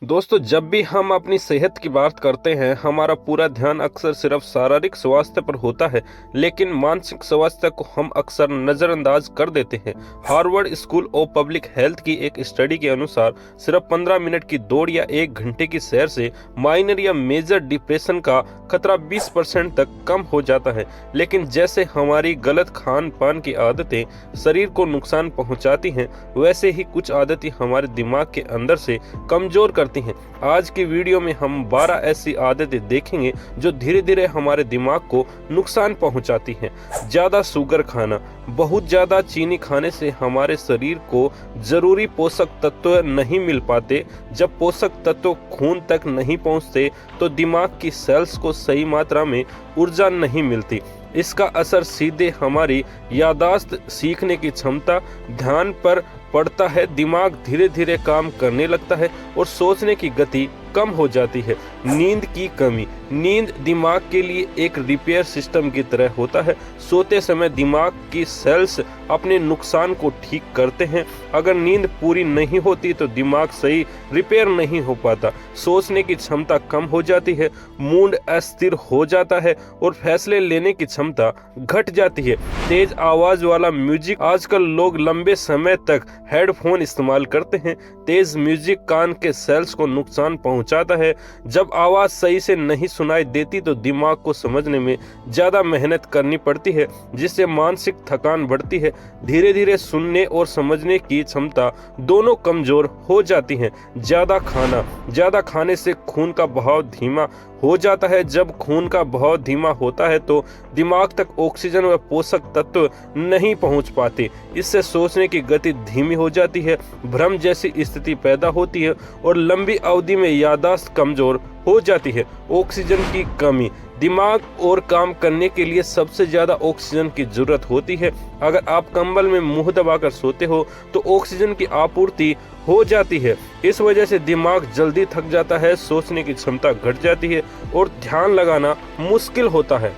दोस्तों, जब भी हम अपनी सेहत की बात करते हैं, हमारा पूरा ध्यान अक्सर सिर्फ शारीरिक स्वास्थ्य पर होता है, लेकिन मानसिक स्वास्थ्य को हम अक्सर नजरअंदाज कर देते हैं। Harvard school of public health की एक स्टडी के अनुसार सिर्फ 15 मिनट की दौड़ या 1 घंटे की सैर से माइनर या मेजर डिप्रेशन का खतरा 20% तक कम हो जाता है। लेकिन जैसे हमारी गलत खान पान की आदतें शरीर को नुकसान पहुंचाती हैं, वैसे ही कुछ आदतें हमारे दिमाग के अंदर से कमजोर करती हैं। आज की वीडियो में हम 12 ऐसी आदतें देखेंगे जो धीरे धीरे हमारे दिमाग को नुकसान पहुंचाती हैं। ज्यादा शुगर खाना, बहुत ज्यादा चीनी खाने से हमारे शरीर को जरूरी पोषक तत्व नहीं मिल पाते। जब पोषक तत्व खून तक नहीं पहुंचते तो दिमाग की सेल्स को सही मात्रा में ऊर्जा नहीं मिलती। इसका असर सीधे हमारी याददाश्त, सीखने की क्षमता, ध्यान पर पड़ता है। दिमाग धीरे धीरे काम करने लगता है और सोचने की गति कम हो जाती है। नींद की कमी, नींद दिमाग के लिए एक रिपेयर सिस्टम की तरह होता है। सोते समय दिमाग की सेल्स अपने नुकसान को ठीक करते हैं। अगर नींद पूरी नहीं होती तो दिमाग सही रिपेयर नहीं हो पाता, सोचने की क्षमता कम हो जाती है, मूड अस्थिर हो जाता है और फैसले लेने की क्षमता घट जाती है। तेज आवाज वाला म्यूजिक, आजकल लोग लंबे समय तक हेडफोन इस्तेमाल करते हैं। तेज म्यूजिक कान के सेल्स को नुकसान पहुंचाता है। जब आवाज सही से नहीं सुनाई देती तो दिमाग को समझने में ज्यादा मेहनत करनी पड़ती है, जिससे मानसिक थकान बढ़ती है। धीरे धीरे सुनने और समझने की क्षमता दोनों कमजोर हो जाती है। ज्यादा खाना, ज्यादा खाने से खून का बहाव धीमा हो जाता है। जब खून का बहाव धीमा होता है तो दिमाग तक ऑक्सीजन व पोषक तत्व नहीं पहुंच पाते। इससे सोचने की गति धीमी हो जाती है, भ्रम जैसी स्थिति पैदा होती है और लंबी अवधि में याददाश्त कमजोर हो जाती है। ऑक्सीजन की कमी, दिमाग और काम करने के लिए सबसे ज्यादा ऑक्सीजन की जरूरत होती है। अगर आप कंबल में मुंह दबाकर सोते हो तो ऑक्सीजन की आपूर्ति हो जाती है। इस वजह से दिमाग जल्दी थक जाता है, सोचने की क्षमता घट जाती है और ध्यान लगाना मुश्किल होता है।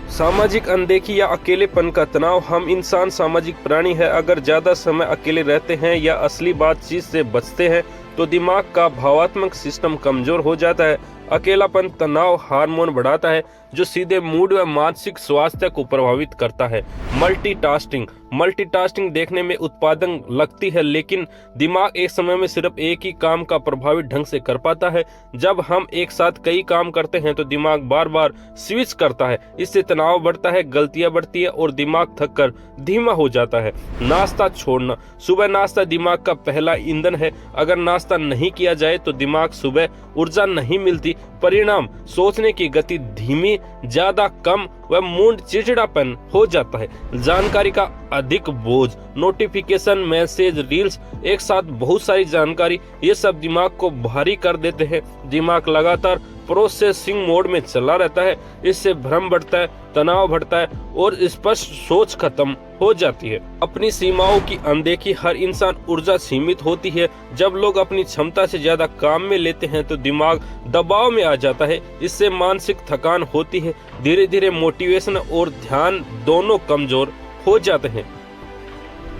सामाजिक अनदेखी या अकेलेपन का तनाव, हम इंसान सामाजिक प्राणी है। अगर ज्यादा समय अकेले रहते हैं या असली बातचीत से बचते हैं तो दिमाग का भावात्मक सिस्टम कमजोर हो जाता है। अकेलापन तनाव हार्मोन बढ़ाता है जो सीधे मूड व मानसिक स्वास्थ्य को प्रभावित करता है। मल्टीटास्किंग, मल्टीटास्किंग देखने में उत्पादक लगती है, लेकिन दिमाग एक समय में सिर्फ एक ही काम का प्रभावी ढंग से कर पाता है। जब हम एक साथ कई काम करते हैं तो दिमाग बार बार स्विच करता है। इससे तनाव बढ़ता है, गलतियां बढ़ती है और दिमाग थककर धीमा हो जाता है। नाश्ता छोड़ना, सुबह नाश्ता दिमाग का पहला ईंधन है। अगर नाश्ता नहीं किया जाए तो दिमाग सुबह ऊर्जा नहीं मिलती। परिणाम, सोचने की गति धीमी, ज्यादा कम व मूड चिड़चिड़ापन हो जाता है। जानकारी का अधिक बोझ, नोटिफिकेशन, मैसेज, रील्स, एक साथ बहुत सारी जानकारी, ये सब दिमाग को भारी कर देते हैं। दिमाग लगातार प्रोसेसिंग मोड में चला रहता है। इससे भ्रम बढ़ता है, तनाव बढ़ता है और स्पष्ट सोच खत्म हो जाती है। अपनी सीमाओं की अनदेखी, हर इंसान ऊर्जा सीमित होती है। जब लोग अपनी क्षमता से ज्यादा काम में लेते हैं तो दिमाग दबाव में आ जाता है। इससे मानसिक थकान होती है। धीरे धीरे मोटिवेशन और ध्यान दोनों कमजोर हो जाते हैं।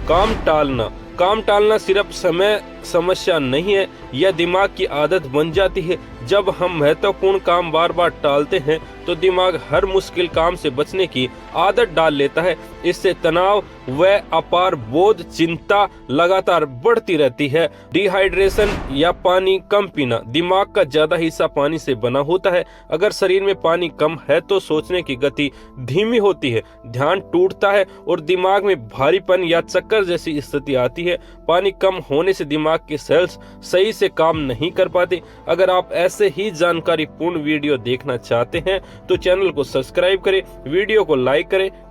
काम टालना, काम टालना सिर्फ समय समस्या नहीं है, यह दिमाग की आदत बन जाती है। जब हम महत्वपूर्ण काम बार बार टालते हैं तो दिमाग हर मुश्किल काम से बचने की आदत डाल लेता है। इससे तनाव व अपार बोध, चिंता लगातार बढ़ती रहती है। डिहाइड्रेशन या पानी कम पीना, दिमाग का ज्यादा हिस्सा पानी से बना होता है। अगर शरीर में पानी कम है तो सोचने की गति धीमी होती है, ध्यान टूटता है और दिमाग में भारीपन या चक्कर जैसी स्थिति आती है। पानी कम होने से दिमाग के सेल्स सही से काम नहीं कर पाते। अगर आप ऐसे ही जानकारी पूर्ण वीडियो देखना चाहते हैं तो चैनल को सब्सक्राइब करें, वीडियो को लाइक करें।